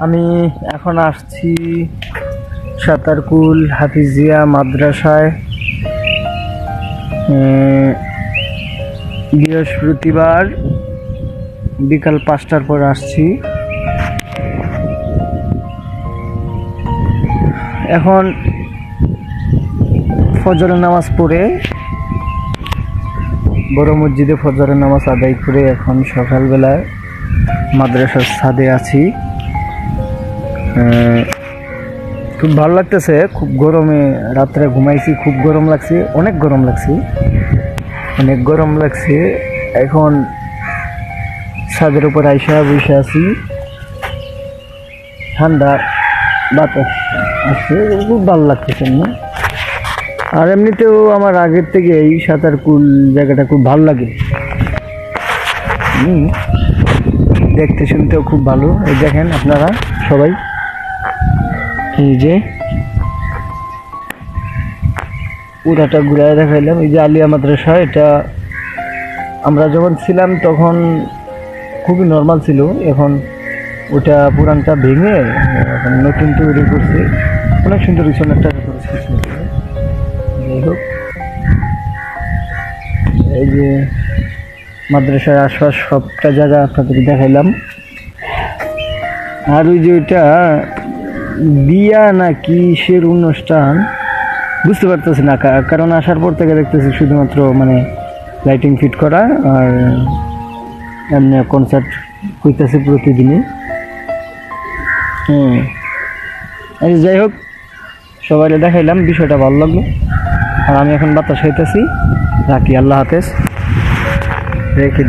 আমি এখন আসছি সাতারকুল হাফিজিয়া মাদ্রাসায়। বৃহস্পতিবার বিকাল 5টার পর আসছি। এখন ফজরের নামাজ পড়ে বড় মসজিদে ফজরের নামাজ আদায় করে এখন সকালবেলায় মাদ্রাসার ছাদে আছি। খুব ভালো লাগতেছে। খুব গরমে রাত্রে ঘুমাইছি, খুব গরম লাগছে, অনেক গরম লাগছে। এখন ছাদের উপর আইসা বসে আছি, ঠান্ডা বাতাস আছে, খুব ভালো লাগতেছে না। আর এমনিতেও আমার আগের থেকে এই সাঁতারকুল জায়গাটা খুব ভালো লাগে। দেখতে শুনতেও খুব ভালো। এই দেখেন আপনারা সবাই, এই যে পুরাটা ঘুরায় দেখাইলাম। এই যে আলিয়া মাদ্রাসা, এটা আমরা যখন ছিলাম তখন খুবই নর্মাল ছিল। এখন ওটা পুরানটা ভেঙে এখন নতুন তৈরি করছে, অনেক সুন্দর একটা করেছে। যাই হোক, এই যে মাদ্রাসার আশপাশ সবটা জায়গা আপনাদের দেখাইলাম। আর ওই যে ওইটা বিয়া না কিসের অনুষ্ঠান বুঝতে পারতেছি না, কারণ আসার পর থেকে দেখতেছি শুধুমাত্র মানে লাইটিং ফিট করা আর এমনি কনসার্ট হইতেছে প্রতিদিনই। যাই হোক, সবাই দেখাইলাম, বিষয়টা ভালো লাগলো। আর আমি এখন বাতাস খাইতেছি। রাখি, আল্লাহ হাফেজ। রেখে